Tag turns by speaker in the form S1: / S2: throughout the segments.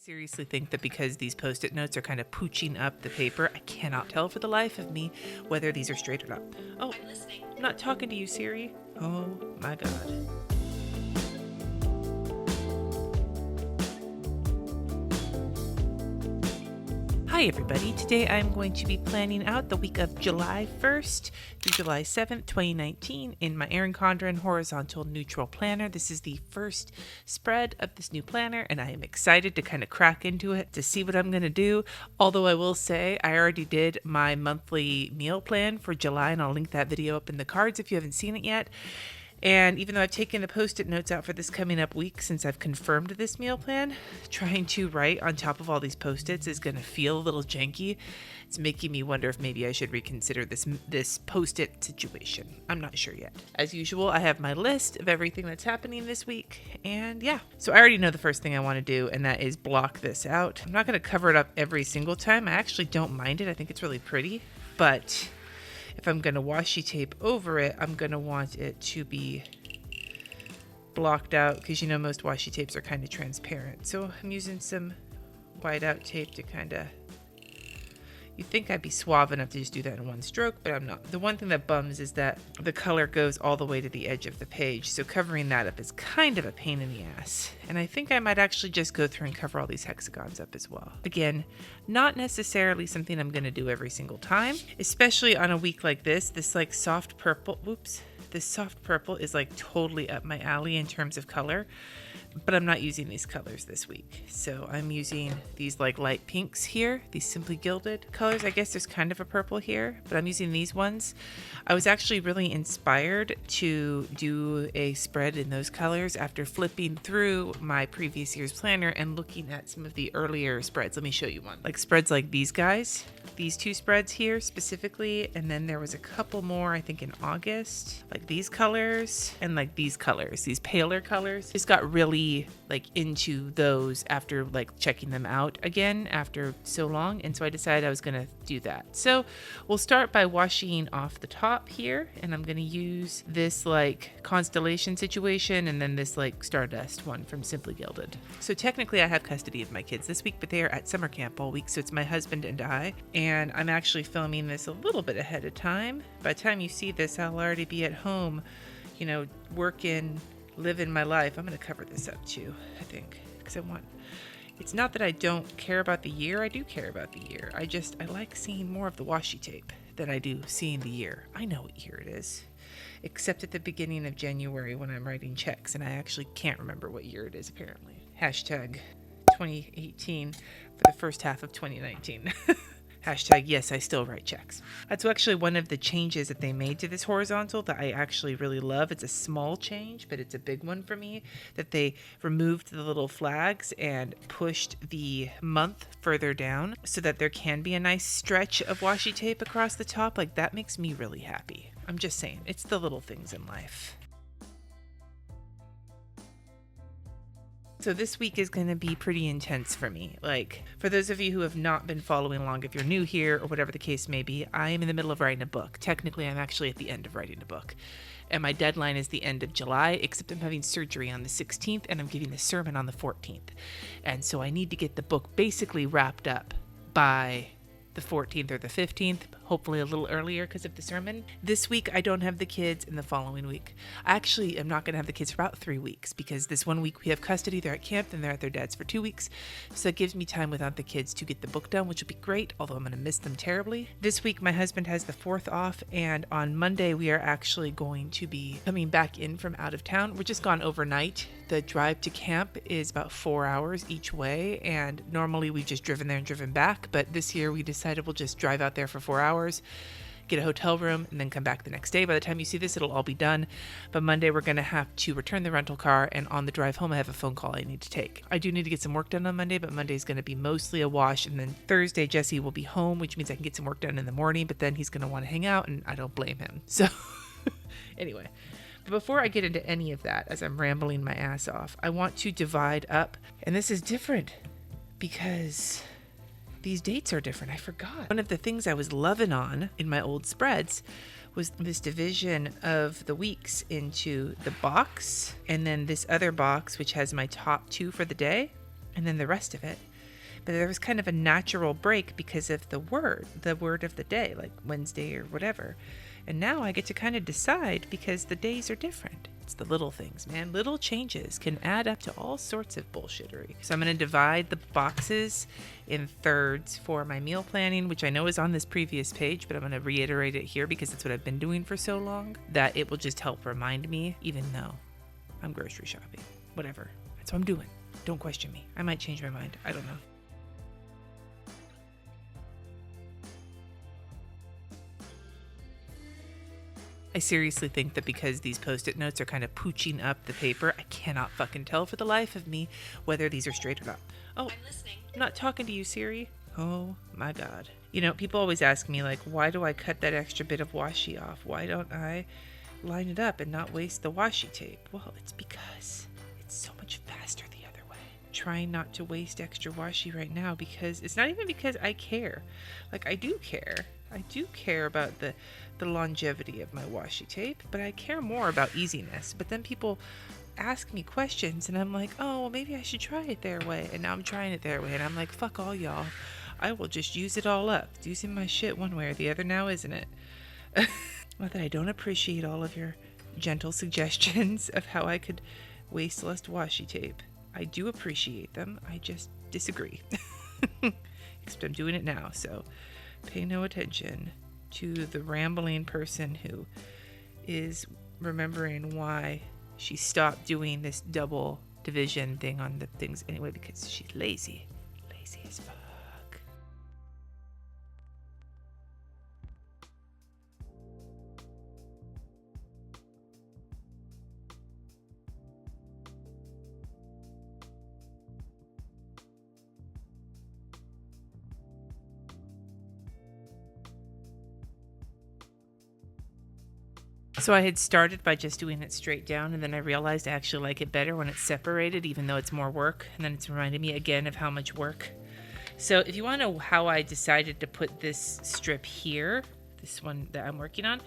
S1: Seriously think that because these post-it notes are kind of pooching up the paper, I cannot tell for the life of me whether these are straight or not. Oh, I'm not talking to you, Siri. Oh my God. Hi everybody, today I'm going to be planning out the week of July 1st through July 7th, 2019 in my Erin Condren Horizontal Neutral Planner. This is the first spread of this new planner and I am excited to kind of crack into it to see what I'm going to do. Although I will say I already did my monthly meal plan for July and I'll link that video up in the cards if you haven't seen it yet. And even though I've taken the post-it notes out for this coming up week since I've confirmed this meal plan, trying to write on top of all these post-its is going to feel a little janky. It's making me wonder if maybe I should reconsider this post-it situation. I'm not sure yet. As usual, I have my list of everything that's happening this week. And yeah, so I already know the first thing I want to do, and that is block this out. I'm not going to cover it up every single time. I actually don't mind it. I think it's really pretty, but if I'm going to washi tape over it, I'm going to want it to be blocked out because you know most washi tapes are kind of transparent. So I'm using some whiteout tape to kind of, you'd think I'd be suave enough to just do that in one stroke, but I'm not. The one thing that bums is that the color goes all the way to the edge of the page, so covering that up is kind of a pain in the ass. And I think I might actually just go through and cover all these hexagons up as well. Again, not necessarily something I'm going to do every single time, especially on a week like this. This like soft purple, this soft purple is like totally up my alley in terms of color. But I'm not using these colors this week. So I'm using these like light pinks here, these Simply Gilded colors. I guess there's kind of a purple here, but I'm using these ones. I was actually really inspired to do a spread in those colors after flipping through my previous year's planner and looking at some of the earlier spreads. Let me show you one. Like spreads like these guys, these two spreads here specifically. And then there was a couple more, I think in August, like these colors and like these colors, these paler colors. Just got really like into those after like checking them out again after so long, and so I decided I was gonna do that. So we'll start by washing off the top here, and I'm gonna use this like constellation situation and then this like stardust one from Simply Gilded. So technically I have custody of my kids this week, but they are at summer camp all week, so it's my husband and I, and I'm actually filming this a little bit ahead of time. By the time you see this, I'll already be at home, you know, working, living my life. I'm going to cover this up too, I think, because it's not that I don't care about the year. I do care about the year. I like seeing more of the washi tape than I do seeing the year. I know what year it is, except at the beginning of January when I'm writing checks, and I actually can't remember what year it is apparently. Hashtag 2018 for the first half of 2019. Hashtag, yes, I still write checks. That's actually one of the changes that they made to this horizontal that I actually really love. It's a small change, but it's a big one for me, that they removed the little flags and pushed the month further down so that there can be a nice stretch of washi tape across the top. Like that makes me really happy. I'm just saying, it's the little things in life. So this week is going to be pretty intense for me. Like, for those of you who have not been following along, if you're new here or whatever the case may be, I am in the middle of writing a book. Technically, I'm actually at the end of writing a book. And my deadline is the end of July, except I'm having surgery on the 16th and I'm giving a sermon on the 14th. And so I need to get the book basically wrapped up by the 14th or the 15th, hopefully a little earlier because of the sermon. This week I don't have the kids, and the following week I actually am not going to have the kids for about 3 weeks because this 1 week we have custody. They're at camp and they're at their dad's for 2 weeks, so it gives me time without the kids to get the book done, which will be great, although I'm going to miss them terribly. This week my husband has the 4th off, and on Monday we are actually going to be coming back in from out of town. We're just gone overnight. The drive to camp is about 4 hours each way, and normally we've just driven there and driven back, but this year we decided we'll just drive out there for 4 hours, get a hotel room, and then come back the next day. By the time you see this, it'll all be done. But Monday we're going to have to return the rental car, and on the drive home I have a phone call I need to take. I do need to get some work done on Monday, but Monday's going to be mostly a wash, and then Thursday Jesse will be home, which means I can get some work done in the morning, but then he's going to want to hang out, and I don't blame him. So anyway, but before I get into any of that, as I'm rambling my ass off, I want to divide up, and this is different because these dates are different. I forgot. One of the things I was loving on in my old spreads was this division of the weeks into the box and then this other box, which has my top 2 for the day. and then the rest of it. But there was kind of a natural break because of the word of the day, like Wednesday or whatever. And now I get to kind of decide because the days are different. It's the little things, man. Little changes can add up to all sorts of bullshittery. So I'm going to divide the boxes in thirds for my meal planning, which I know is on this previous page, but I'm going to reiterate it here because it's what I've been doing for so long that it will just help remind me, even though I'm grocery shopping. Whatever. That's what I'm doing. Don't question me. I might change my mind. I don't know. I seriously think that because these Post-it notes are kind of pooching up the paper, I cannot fucking tell for the life of me whether these are straight or not. Oh, I'm listening. I'm not talking to you, Siri. Oh my God. You know, people always ask me, like, why do I cut that extra bit of washi off? Why don't I line it up and not waste the washi tape? Well, it's because it's so much faster the other way. I'm trying not to waste extra washi right now because it's not even because I care. Like, I do care. I do care about the longevity of my washi tape, but I care more about easiness. But then people ask me questions and I'm like, oh, well, maybe I should try it their way. And now I'm trying it their way. And I'm like, fuck all y'all. I will just use it all up. It's using my shit one way or the other now, isn't it? Not that I don't appreciate all of your gentle suggestions of how I could waste less washi tape. I do appreciate them. I just disagree. Except I'm doing it now, so pay no attention to the rambling person who is remembering why she stopped doing this double division thing on the things anyway, because she's lazy. Lazy as fuck. So I had started by just doing it straight down, and then I realized I actually like it better when it's separated, even though it's more work. And then it's reminded me again of how much work. So if you want to know how I decided to put this strip here, this one that I'm working on,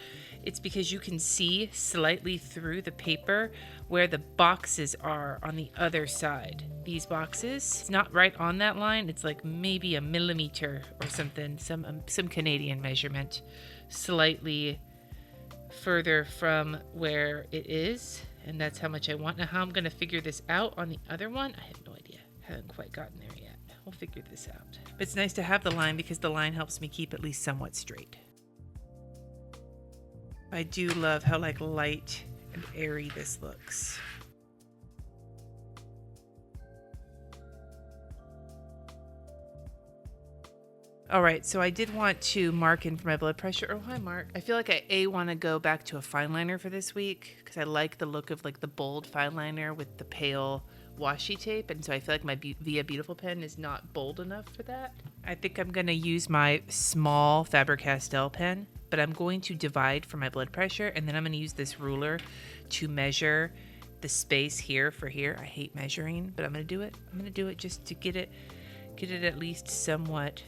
S1: it's because you can see slightly through the paper where the boxes are on the other side. These boxes, it's not right on that line. It's like maybe a millimeter or something, some Canadian measurement, slightly further from where it is, and that's how much I want. Now, how I'm going to figure this out on the other one, I have no idea. Haven't quite gotten there yet. We'll figure this out. But it's nice to have the line because the line helps me keep at least somewhat straight. I do love how like light and airy this looks. All right, so I did want to mark in for my blood pressure. Oh, hi, Mark. I feel like I want to go back to a fine liner for this week because I like the look of like the bold fine liner with the pale washi tape, and so I feel like my Via Beautiful pen is not bold enough for that. I think I'm going to use my small Faber-Castell pen, but I'm going to divide for my blood pressure, and then I'm going to use this ruler to measure the space here for here. I hate measuring, but I'm going to do it. I'm going to do it just to get it at least somewhat,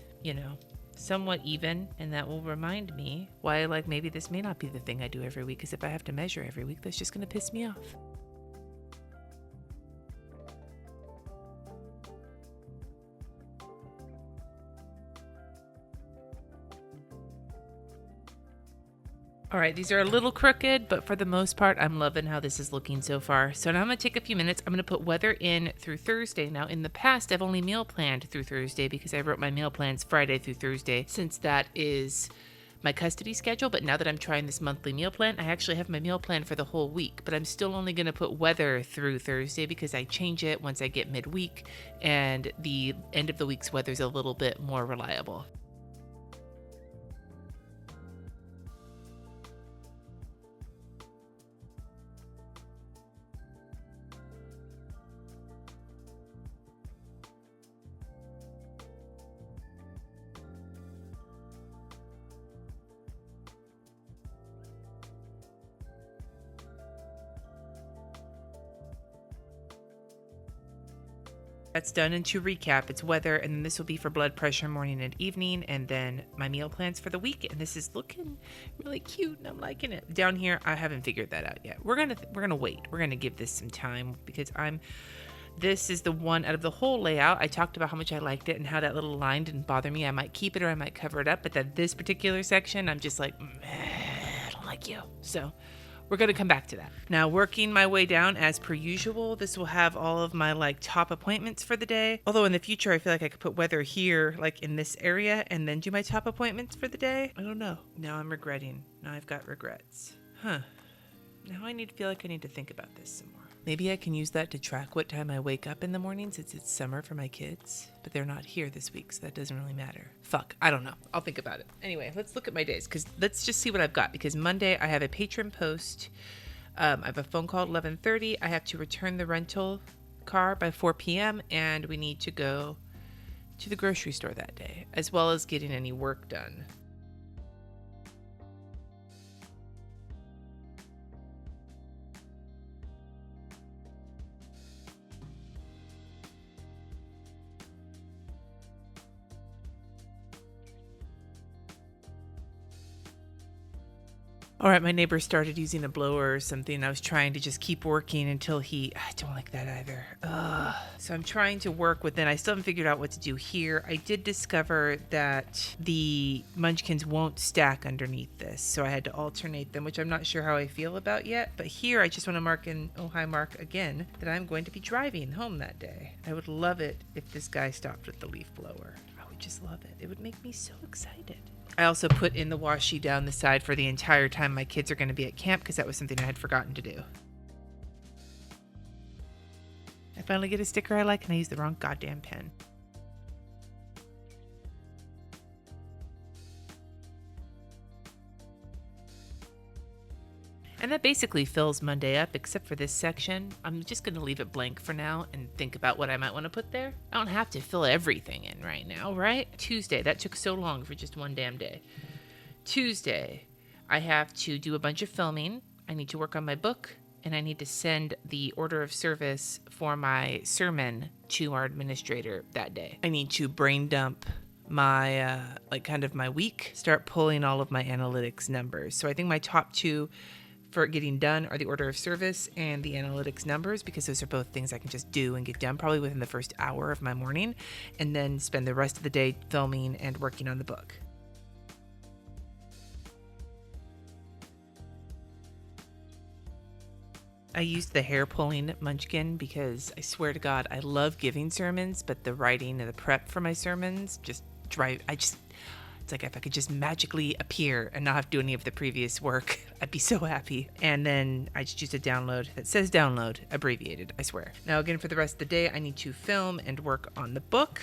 S1: somewhat even, and that will remind me why, like, maybe this may not be the thing I do every week, because if I have to measure every week, that's just going to piss me off. All right, these are a little crooked, but for the most part, I'm loving how this is looking so far. So now I'm going to take a few minutes. I'm going to put weather in through Thursday. Now, in the past, I've only meal planned through Thursday because I wrote my meal plans Friday through Thursday, since that is my custody schedule. But now that I'm trying this monthly meal plan, I actually have my meal plan for the whole week. But I'm still only going to put weather through Thursday because I change it once I get midweek, and the end of the week's weather is a little bit more reliable. That's done. And to recap, it's weather, and then this will be for blood pressure morning and evening, and then my meal plans for the week. And this is looking really cute, and I'm liking it. Down here, I haven't figured that out yet. We're gonna wait. We're gonna give this some time because I'm This is the one out of the whole layout. I talked about how much I liked it and how that little line didn't bother me. I might keep it or I might cover it up, but that this particular section, I'm just like, I don't like you. So we're going to come back to that. Now, working my way down as per usual, this will have all of my like top appointments for the day. Although in the future, I feel like I could put weather here, like in this area, and then do my top appointments for the day. I don't know. Now I'm regretting. Now I've got regrets. Now I feel like I need to think about this some more. Maybe I can use that to track what time I wake up in the morning since it's summer for my kids, but they're not here this week, so that doesn't really matter. Fuck, I don't know. I'll think about it. Anyway, let's look at my days, because let's just see what I've got, because Monday I have a patron post. I have a phone call at 11:30. I have to return the rental car by 4 p.m., and we need to go to the grocery store that day, as well as getting any work done. All right, my neighbor started using a blower or something. I was trying to just keep working until I don't like that either. Ugh. So I'm trying to work within. I still haven't figured out what to do here. I did discover that the munchkins won't stack underneath this, so I had to alternate them, which I'm not sure how I feel about yet. But here I just want to mark in, oh hi Mark again, that I'm going to be driving home that day. I would love it if this guy stopped with the leaf blower. I would just love it. It would make me so excited. I also put in the washi down the side for the entire time my kids are going to be at camp, because that was something I had forgotten to do. I finally get a sticker I like and I use the wrong goddamn pen. And that basically fills Monday up, except for this section. I'm just going to leave it blank for now and think about what I might want to put there. I don't have to fill everything in right now, right? Tuesday, that took so long for just one damn day. Tuesday, I have to do a bunch of filming. I need to work on my book, and I need to send the order of service for my sermon to our administrator that day. I need to brain dump my, my week, start pulling all of my analytics numbers. So I think my top two for getting done are the order of service and the analytics numbers, because those are both things I can just do and get done probably within the first hour of my morning, and then spend the rest of the day filming and working on the book. I used the hair pulling munchkin because I swear to God, I love giving sermons, but the writing and the prep for my sermons just it's like if I could just magically appear and not have to do any of the previous work, I'd be so happy. And then I just used a download that says download, abbreviated, I swear. Now again, for the rest of the day, I need to film and work on the book.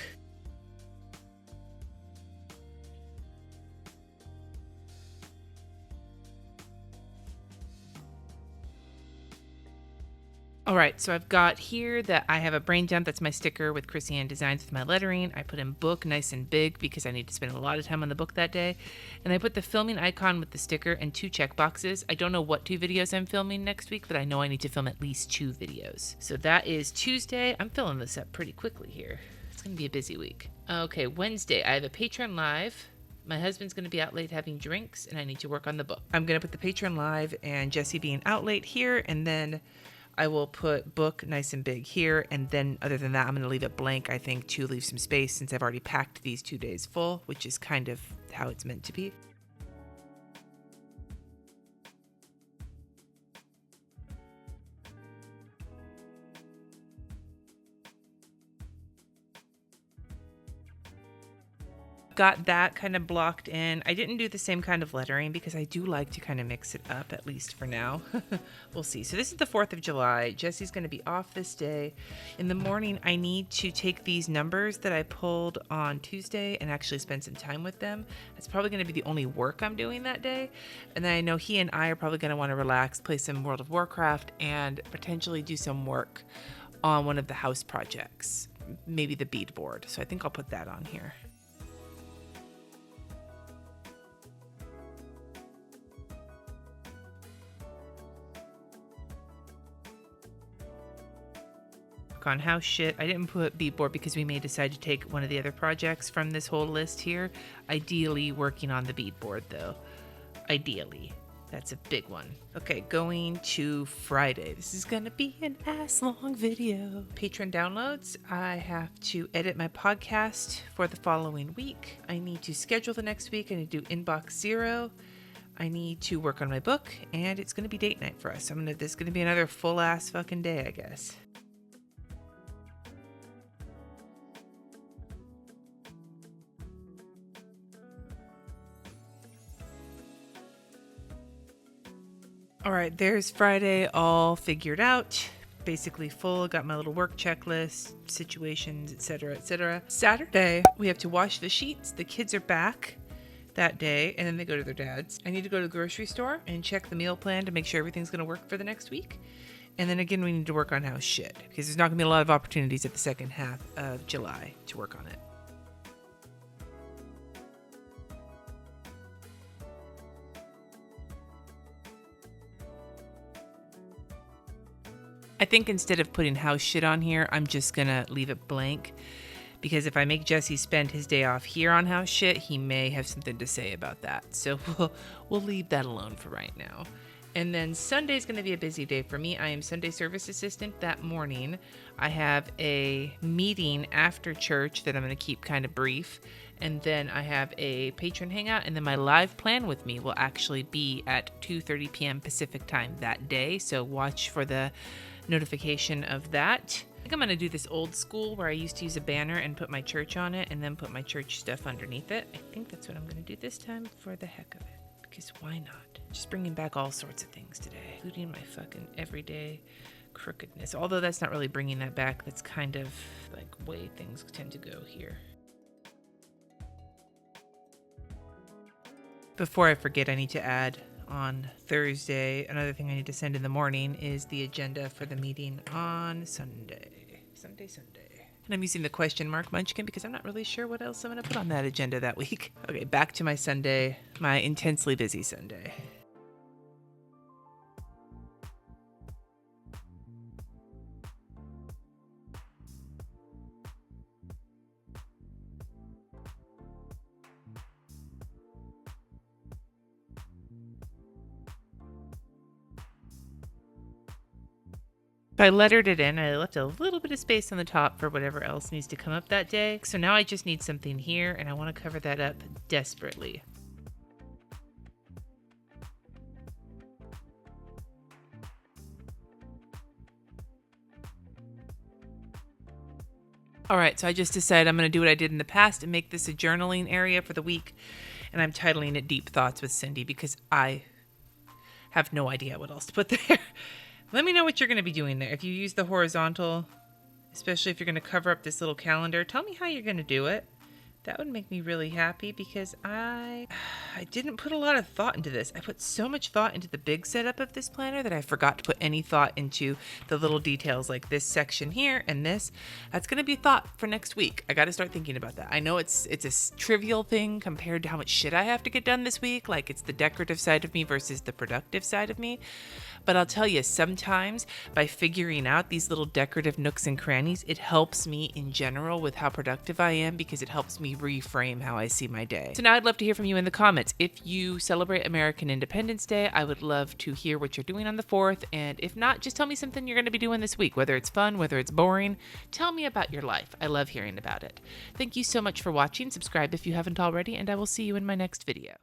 S1: All right, so I've got here that I have a brain dump. That's my sticker with Krissyanne Designs with my lettering. I put in book nice and big because I need to spend a lot of time on the book that day. And I put the filming icon with the sticker and 2 check boxes. I don't know what 2 videos I'm filming next week, but I know I need to film at least 2 videos. So that is Tuesday. I'm filling this up pretty quickly here. It's going to be a busy week. Okay, Wednesday, I have a Patreon Live. My husband's going to be out late having drinks, and I need to work on the book. I'm going to put the Patreon Live and Jesse being out late here, and then I will put book nice and big here, and then other than that, I'm going to leave it blank, I think, to leave some space since I've already packed these 2 days full, which is kind of how it's meant to be. Got that kind of blocked in. I didn't do the same kind of lettering because I do like to kind of mix it up, at least for now. We'll see. So this is the 4th of July. Jesse's going to be off this day. In the morning, I need to take these numbers that I pulled on Tuesday and actually spend some time with them. That's probably going to be the only work I'm doing that day. And then I know he and I are probably going to want to relax, play some World of Warcraft, and potentially do some work on one of the house projects, maybe the beadboard. So I think I'll put that on here. On house shit. I didn't put beadboard because we may decide to take one of the other projects from this whole list here. Ideally working on the beadboard though. Ideally. That's a big one. Okay, going to Friday. This is going to be an ass-long video. Patron downloads. I have to edit my podcast for the following week. I need to schedule the next week. I need to do inbox 0. I need to work on my book, and it's going to be date night for us. This is going to be another full-ass fucking day, I guess. All right, there's Friday all figured out, basically full. Got my little work checklist, situations, etc., etc. Saturday, we have to wash the sheets. The kids are back that day, and then they go to their dad's. I need to go to the grocery store and check the meal plan to make sure everything's going to work for the next week. And then again, we need to work on house shit because there's not going to be a lot of opportunities at the second half of July to work on it. I think instead of putting house shit on here, I'm just going to leave it blank. Because if I make Jesse spend his day off here on house shit, he may have something to say about that. So we'll leave that alone for right now. And then Sunday's going to be a busy day for me. I am Sunday service assistant that morning. I have a meeting after church that I'm going to keep kind of brief. And then I have a patron hangout. And then my live plan with me will actually be at 2:30 p.m. Pacific time that day. So watch for the notification of that. I think I'm going to do this old school where I used to use a banner and put my church on it and then put my church stuff underneath it. I think that's what I'm going to do this time for the heck of it. Because why not? Just bringing back all sorts of things today, including my fucking everyday crookedness. Although that's not really bringing that back. That's kind of like way things tend to go here. Before I forget, I need to add on Thursday, another thing I need to send in the morning is the agenda for the meeting on Sunday. And I'm using the question mark munchkin because I'm not really sure what else I'm going to put on that agenda that week. Okay, back to my Sunday, my intensely busy Sunday. I lettered it in. I left a little bit of space on the top for whatever else needs to come up that day. So now I just need something here, and I want to cover that up desperately. All right, so I just decided I'm going to do what I did in the past and make this a journaling area for the week. And I'm titling it Deep Thoughts with Cindy because I have no idea what else to put there. Let me know what you're going to be doing there. If you use the horizontal, especially if you're going to cover up this little calendar, tell me how you're going to do it. That would make me really happy because I didn't put a lot of thought into this. I put so much thought into the big setup of this planner that I forgot to put any thought into the little details like this section here and this. That's going to be a thought for next week. I got to start thinking about that. I know it's a trivial thing compared to how much shit I have to get done this week. Like it's the decorative side of me versus the productive side of me. But I'll tell you, sometimes by figuring out these little decorative nooks and crannies, it helps me in general with how productive I am because it helps me reframe how I see my day. So now I'd love to hear from you in the comments. If you celebrate American Independence Day, I would love to hear what you're doing on the 4th. And if not, just tell me something you're going to be doing this week, whether it's fun, whether it's boring. Tell me about your life. I love hearing about it. Thank you so much for watching. Subscribe if you haven't already, and I will see you in my next video.